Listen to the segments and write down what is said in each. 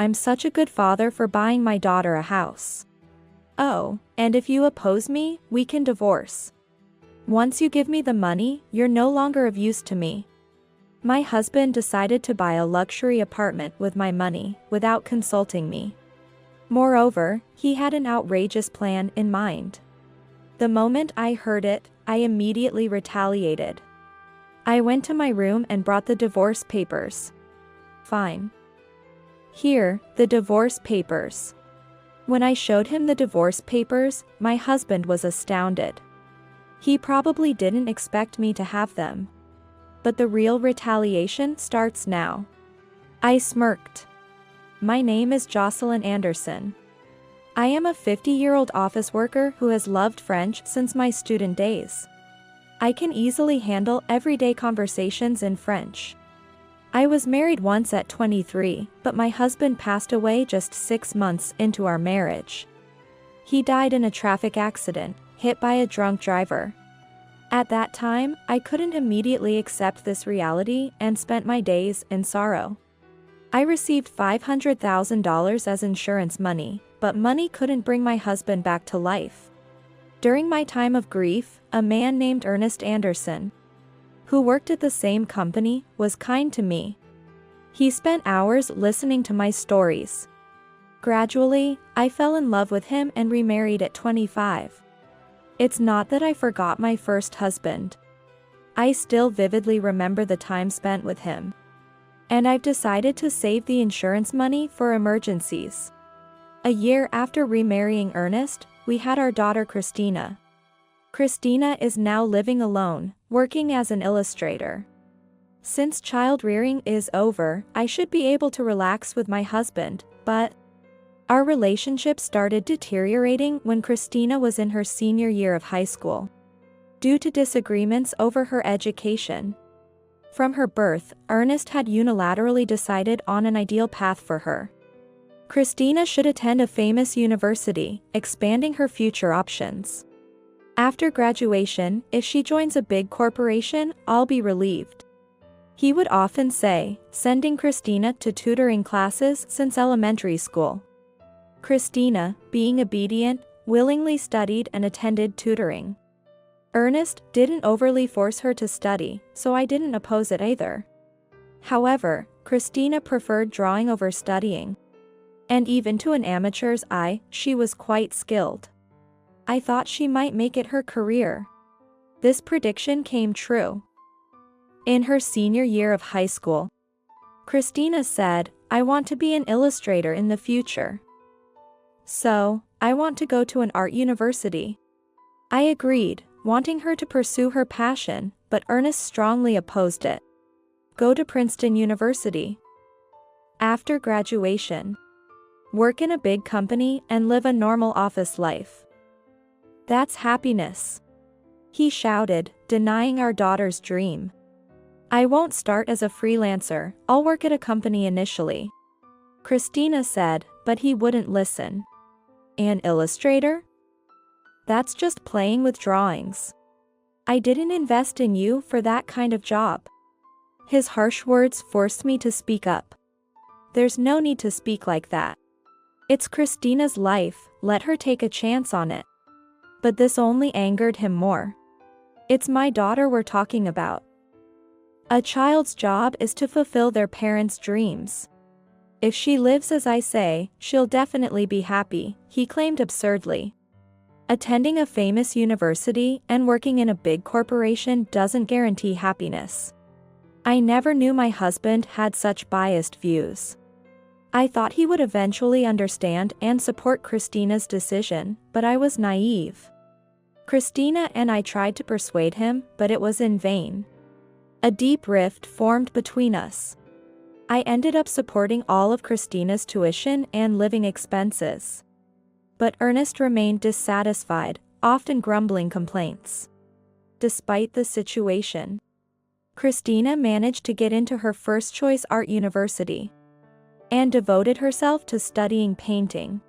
I'm such a good father for buying my daughter a house. Oh, and if you oppose me, we can divorce. Once you give me the money, you're no longer of use to me. My husband decided to buy a luxury apartment with my money, without consulting me. Moreover, he had an outrageous plan in mind. The moment I heard it, I immediately retaliated. I went to my room and brought the divorce papers. Fine. Here, the divorce papers. When I showed him the divorce papers, my husband was astounded. He probably didn't expect me to have them. But the real retaliation starts now. I smirked. My name is Jocelyn Anderson. I am a 50-year-old office worker who has loved French since my student days. I can easily handle everyday conversations in French. I was married once at 23, but my husband passed away just 6 months into our marriage. He died in a traffic accident, hit by a drunk driver. At that time, I couldn't immediately accept this reality and spent my days in sorrow. I received $500,000 as insurance money, but money couldn't bring my husband back to life. During my time of grief, a man named Ernest Anderson, who worked at the same company, was kind to me. He spent hours listening to my stories. Gradually, I fell in love with him and remarried at 25. It's not that I forgot my first husband. I still vividly remember the time spent with him. And I've decided to save the insurance money for emergencies. A year after remarrying Ernest, we had our daughter Christina. Christina is now living alone, working as an illustrator. Since child rearing is over, I should be able to relax with my husband, but our relationship started deteriorating when Christina was in her senior year of high school. Due to disagreements over her education. From her birth, Ernest had unilaterally decided on an ideal path for her. Christina should attend a famous university, expanding her future options. After graduation, if she joins a big corporation, I'll be relieved. He would often say, sending Christina to tutoring classes since elementary school. Christina, being obedient, willingly studied and attended tutoring. Ernest didn't overly force her to study, so I didn't oppose it either. However, Christina preferred drawing over studying. And even to an amateur's eye, she was quite skilled. I thought she might make it her career. This prediction came true. In her senior year of high school, Christina said, I want to be an illustrator in the future. So, I want to go to an art university. I agreed, wanting her to pursue her passion, but Ernest strongly opposed it. Go to Princeton University. After graduation, work in a big company and live a normal office life. That's happiness. He shouted, denying our daughter's dream. I won't start as a freelancer, I'll work at a company initially. Christina said, but he wouldn't listen. An illustrator? That's just playing with drawings. I didn't invest in you for that kind of job. His harsh words forced me to speak up. There's no need to speak like that. It's Christina's life, let her take a chance on it. But this only angered him more. It's my daughter we're talking about. A child's job is to fulfill their parents' dreams. If she lives as I say, she'll definitely be happy, he claimed absurdly. Attending a famous university and working in a big corporation doesn't guarantee happiness. I never knew my husband had such biased views. I thought he would eventually understand and support Christina's decision, but I was naive. Christina and I tried to persuade him, but it was in vain. A deep rift formed between us. I ended up supporting all of Christina's tuition and living expenses. But Ernest remained dissatisfied, often grumbling complaints. Despite the situation, Christina managed to get into her first choice art university and devoted herself to studying painting.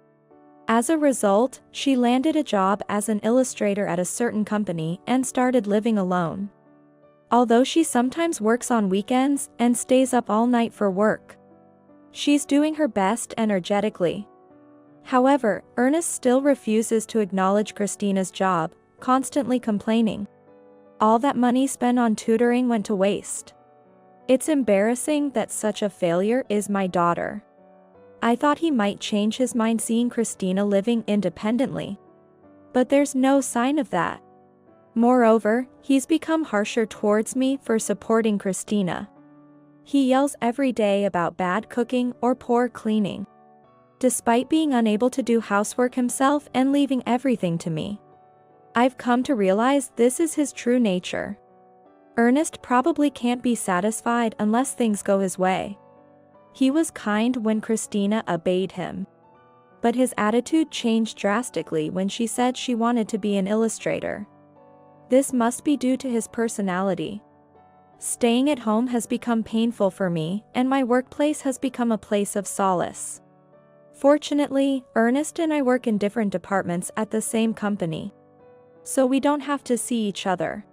As a result, she landed a job as an illustrator at a certain company and started living alone. Although she sometimes works on weekends and stays up all night for work. She's doing her best energetically. However, Ernest still refuses to acknowledge Christina's job, constantly complaining. All that money spent on tutoring went to waste. It's embarrassing that such a failure is my daughter. I thought he might change his mind seeing Christina living independently. But there's no sign of that. Moreover, he's become harsher towards me for supporting Christina. He yells every day about bad cooking or poor cleaning, despite being unable to do housework himself and leaving everything to me. I've come to realize this is his true nature. Ernest probably can't be satisfied unless things go his way. He was kind when Christina obeyed him. But his attitude changed drastically when she said she wanted to be an illustrator. This must be due to his personality. Staying at home has become painful for me, and my workplace has become a place of solace. Fortunately, Ernest and I work in different departments at the same company, so we don't have to see each other.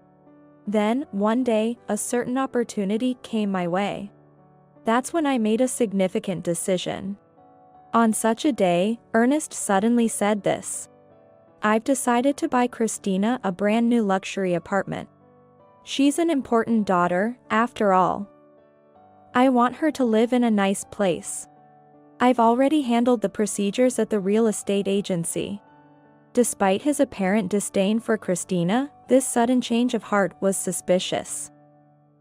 Then, one day, a certain opportunity came my way. That's when I made a significant decision. On such a day, Ernest suddenly said this: "I've decided to buy Christina a brand new luxury apartment. She's an important daughter, after all. I want her to live in a nice place. I've already handled the procedures at the real estate agency." Despite his apparent disdain for Christina, this sudden change of heart was suspicious.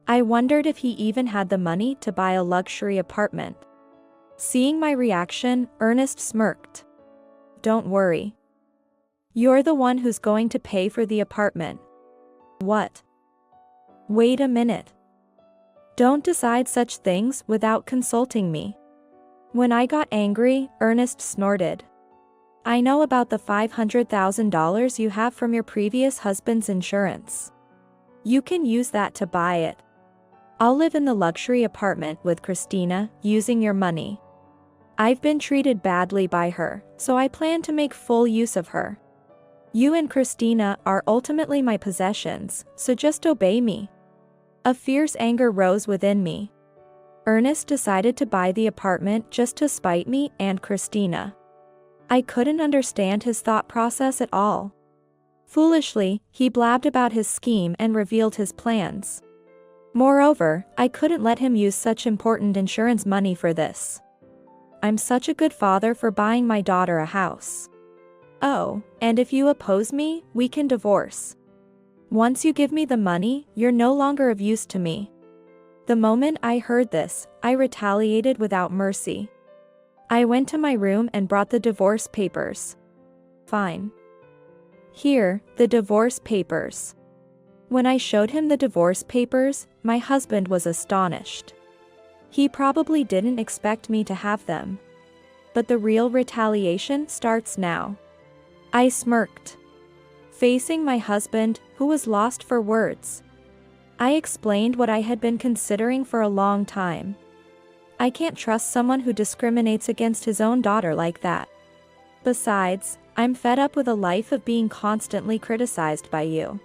I wondered if he even had the money to buy a luxury apartment. Seeing my reaction, Ernest smirked. "Don't worry. You're the one who's going to pay for the apartment." What? Wait a minute. Don't decide such things without consulting me. When I got angry, Ernest snorted. "I know about the $500,000 you have from your previous husband's insurance. You can use that to buy it. I'll live in the luxury apartment with Christina, using your money. I've been treated badly by her, so I plan to make full use of her. You and Christina are ultimately my possessions, so just obey me." A fierce anger rose within me. Ernest decided to buy the apartment just to spite me and Christina. I couldn't understand his thought process at all. Foolishly, he blabbed about his scheme and revealed his plans. Moreover, I couldn't let him use such important insurance money for this. I'm such a good father for buying my daughter a house. Oh, and if you oppose me, we can divorce. Once you give me the money, you're no longer of use to me. The moment I heard this, I retaliated without mercy. I went to my room and brought the divorce papers. Fine. Here, the divorce papers. When I showed him the divorce papers, my husband was astonished. He probably didn't expect me to have them. But the real retaliation starts now. I smirked, facing my husband, who was lost for words. I explained what I had been considering for a long time. I can't trust someone who discriminates against his own daughter like that. Besides, I'm fed up with a life of being constantly criticized by you.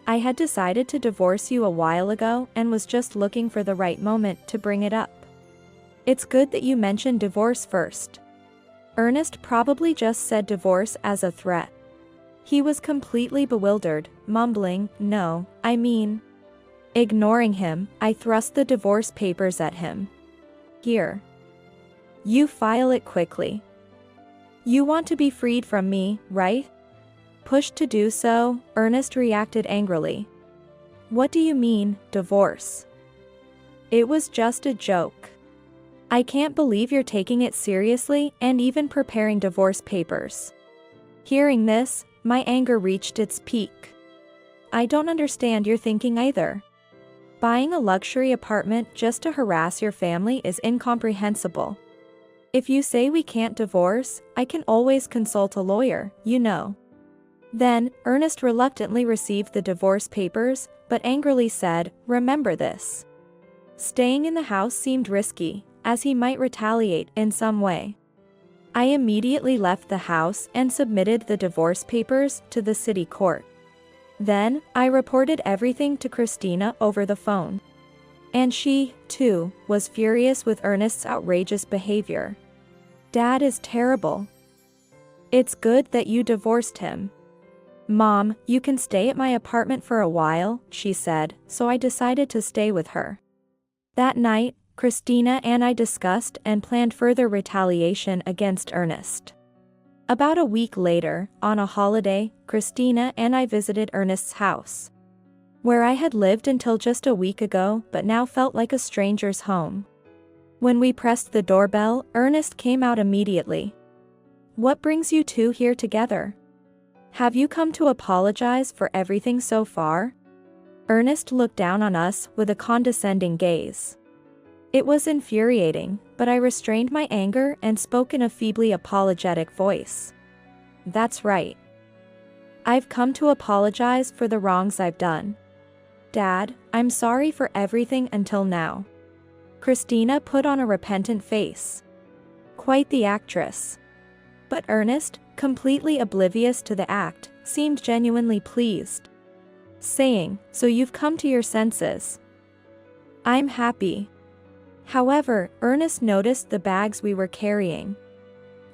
I had decided to divorce you a while ago and was just looking for the right moment to bring it up. It's good that you mentioned divorce first. Ernest probably just said divorce as a threat. He was completely bewildered, mumbling, "No, I mean..." Ignoring him, I thrust the divorce papers at him. "Here. You file it quickly. You want to be freed from me, right?" Pushed to do so, Ernest reacted angrily. "What do you mean, divorce? It was just a joke. I can't believe you're taking it seriously and even preparing divorce papers." Hearing this, my anger reached its peak. "I don't understand your thinking either. Buying a luxury apartment just to harass your family is incomprehensible. If you say we can't divorce, I can always consult a lawyer, you know." Then, Ernest reluctantly received the divorce papers, but angrily said, "Remember this. Staying in the house seemed risky, as he might retaliate in some way." I immediately left the house and submitted the divorce papers to the city court. Then, I reported everything to Christina over the phone. And she, too, was furious with Ernest's outrageous behavior. Dad is terrible. It's good that you divorced him. Mom, you can stay at my apartment for a while, she said, so I decided to stay with her. That night, Christina and I discussed and planned further retaliation against Ernest. About a week later, on a holiday, Christina and I visited Ernest's house, where I had lived until just a week ago but now felt like a stranger's home. When we pressed the doorbell, Ernest came out immediately. What brings you two here together? Have you come to apologize for everything so far? Ernest looked down on us with a condescending gaze. It was infuriating, but I restrained my anger and spoke in a feebly apologetic voice. That's right. I've come to apologize for the wrongs I've done. Dad, I'm sorry for everything until now. Christina put on a repentant face. Quite the actress. But Ernest, completely oblivious to the act, seemed genuinely pleased, saying, "So you've come to your senses. I'm happy." However, Ernest noticed the bags we were carrying.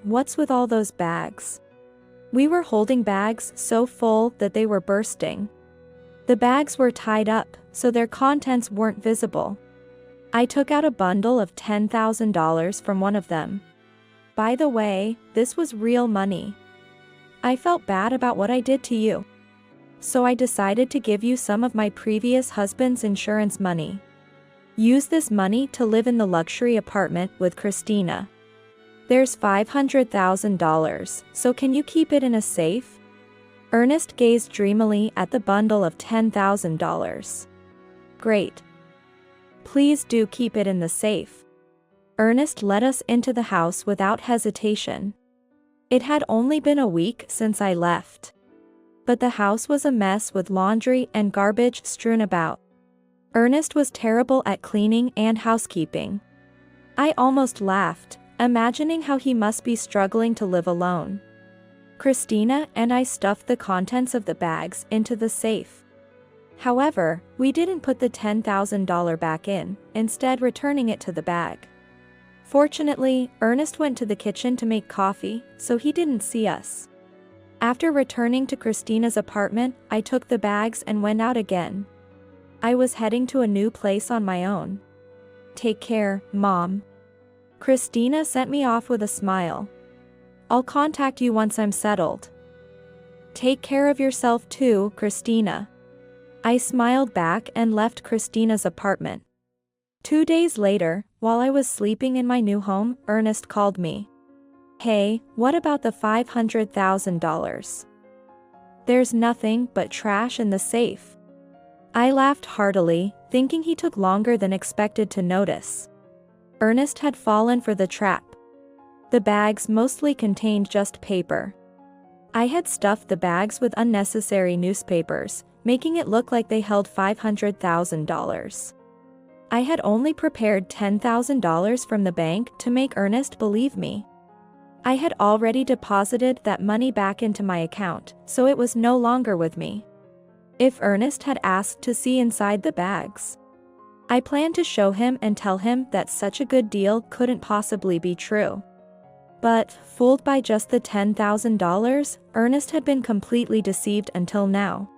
What's with all those bags? We were holding bags so full that they were bursting. The bags were tied up, so their contents weren't visible. I took out a bundle of $10,000 from one of them. By the way, this was real money. I felt bad about what I did to you, so I decided to give you some of my previous husband's insurance money. Use this money to live in the luxury apartment with Christina. There's $500,000, so can you keep it in a safe? Ernest gazed dreamily at the bundle of $10,000. Great. Please do keep it in the safe. Ernest led us into the house without hesitation. It had only been a week since I left, but the house was a mess with laundry and garbage strewn about. Ernest was terrible at cleaning and housekeeping. I almost laughed, imagining how he must be struggling to live alone. Christina and I stuffed the contents of the bags into the safe. However, we didn't put the $10,000 back in, instead returning it to the bag. Fortunately, Ernest went to the kitchen to make coffee, so he didn't see us. After returning to Christina's apartment, I took the bags and went out again. I was heading to a new place on my own. Take care, Mom. Christina sent me off with a smile. I'll contact you once I'm settled. Take care of yourself too, Christina. I smiled back and left Christina's apartment. 2 days later, while I was sleeping in my new home, Ernest called me. Hey, what about the $500,000? There's nothing but trash in the safe. I laughed heartily, thinking he took longer than expected to notice. Ernest had fallen for the trap. The bags mostly contained just paper. I had stuffed the bags with unnecessary newspapers, making it look like they held $500,000. I had only prepared $10,000 from the bank to make Ernest believe me. I had already deposited that money back into my account, so it was no longer with me. If Ernest had asked to see inside the bags, I planned to show him and tell him that such a good deal couldn't possibly be true. But, fooled by just the $10,000, Ernest had been completely deceived until now.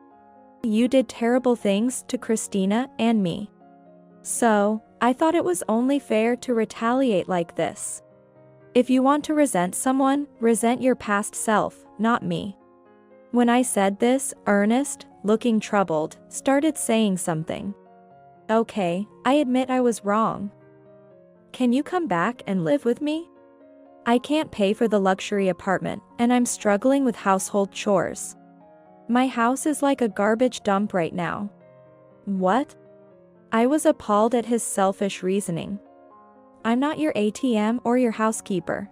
You did terrible things to Christina and me. So, I thought it was only fair to retaliate like this. If you want to resent someone, resent your past self, not me. When I said this, Ernest, looking troubled, started saying something. Okay, I admit I was wrong. Can you come back and live with me? I can't pay for the luxury apartment, and I'm struggling with household chores. My house is like a garbage dump right now. What? I was appalled at his selfish reasoning. I'm not your ATM or your housekeeper.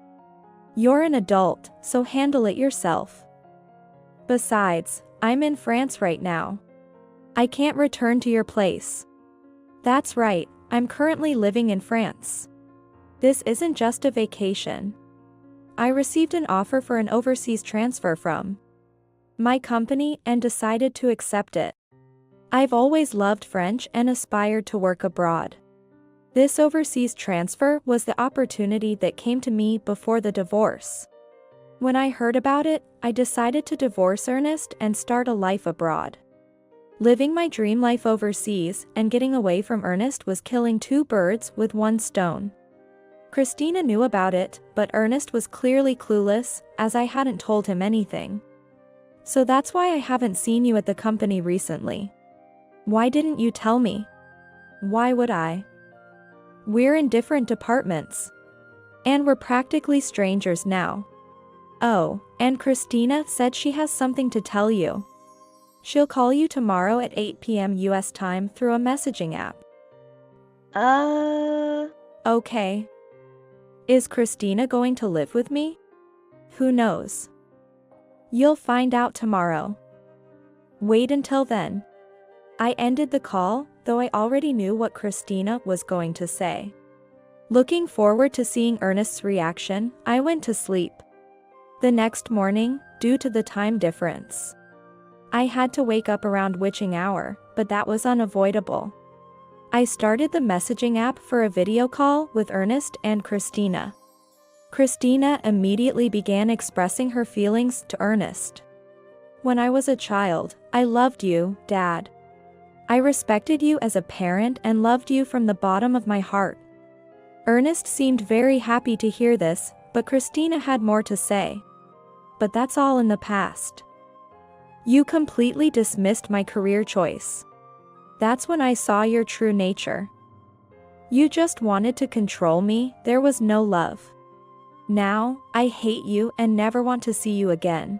You're an adult, so handle it yourself. Besides, I'm in France right now. I can't return to your place. That's right, I'm currently living in France. This isn't just a vacation. I received an offer for an overseas transfer from my company and decided to accept it. I've always loved French and aspired to work abroad. This overseas transfer was the opportunity that came to me before the divorce. When I heard about it, I decided to divorce Ernest and start a life abroad. Living my dream life overseas and getting away from Ernest was killing two birds with one stone. Christina knew about it, but Ernest was clearly clueless, as I hadn't told him anything. So that's why I haven't seen you at the company recently. Why didn't you tell me? Why would I? We're in different departments. And we're practically strangers now. Oh, and Christina said she has something to tell you. She'll call you tomorrow at 8 p.m. US time through a messaging app. Okay. Is Christina going to live with me? Who knows? You'll find out tomorrow. Wait until then. I ended the call, though I already knew what Christina was going to say. Looking forward to seeing Ernest's reaction, I went to sleep. The next morning, due to the time difference, I had to wake up around witching hour, but that was unavoidable. I started the messaging app for a video call with Ernest and Christina. Christina immediately began expressing her feelings to Ernest. When I was a child, I loved you, Dad. I respected you as a parent and loved you from the bottom of my heart. Ernest seemed very happy to hear this, but Christina had more to say. But that's all in the past. You completely dismissed my career choice. That's when I saw your true nature. You just wanted to control me, there was no love. Now, I hate you and never want to see you again.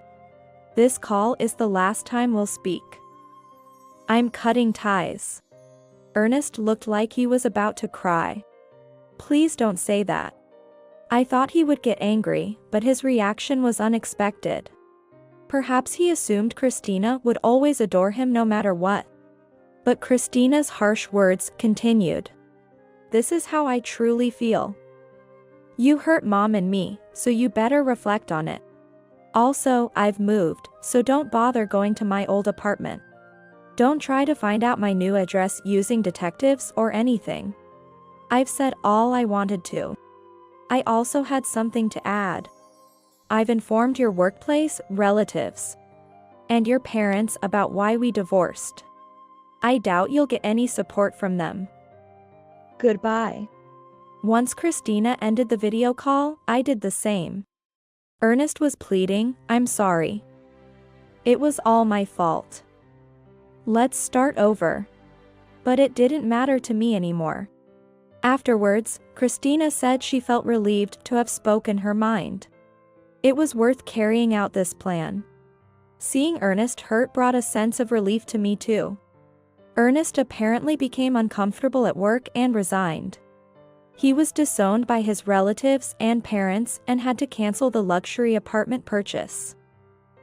This call is the last time we'll speak. I'm cutting ties. Ernest looked like he was about to cry. Please don't say that. I thought he would get angry, but his reaction was unexpected. Perhaps he assumed Christina would always adore him no matter what. But Christina's harsh words continued. This is how I truly feel. You hurt Mom and me, so you better reflect on it. Also, I've moved, so don't bother going to my old apartment. Don't try to find out my new address using detectives or anything. I've said all I wanted to. I also had something to add. I've informed your workplace, relatives, and your parents about why we divorced. I doubt you'll get any support from them. Goodbye. Once Christina ended the video call, I did the same. Ernest was pleading, I'm sorry. It was all my fault. Let's start over. But it didn't matter to me anymore. Afterwards, Christina said she felt relieved to have spoken her mind. It was worth carrying out this plan. Seeing Ernest hurt brought a sense of relief to me too. Ernest apparently became uncomfortable at work and resigned. He was disowned by his relatives and parents and had to cancel the luxury apartment purchase.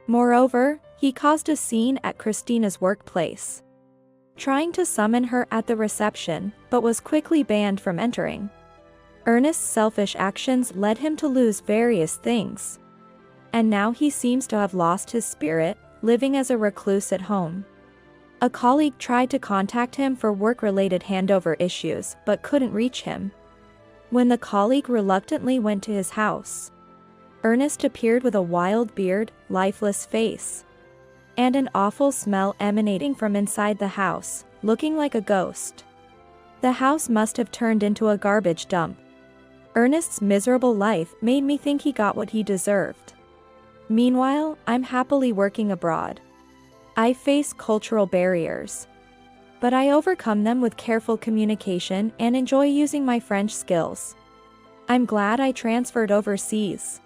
Moreover, he caused a scene at Christina's workplace, trying to summon her at the reception, but was quickly banned from entering. Ernest's selfish actions led him to lose various things. And now he seems to have lost his spirit, living as a recluse at home. A colleague tried to contact him for work-related handover issues, but couldn't reach him. When the colleague reluctantly went to his house, Ernest appeared with a wild beard, lifeless face, and an awful smell emanating from inside the house, looking like a ghost. The house must have turned into a garbage dump. Ernest's miserable life made me think he got what he deserved. Meanwhile, I'm happily working abroad. I face cultural barriers, but I overcome them with careful communication and enjoy using my French skills. I'm glad I transferred overseas.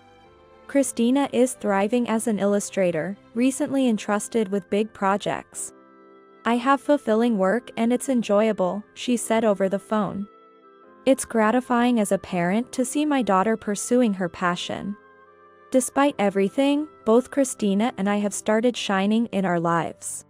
Christina is thriving as an illustrator, recently entrusted with big projects. I have fulfilling work and it's enjoyable, she said over the phone. It's gratifying as a parent to see my daughter pursuing her passion. Despite everything, both Christina and I have started shining in our lives.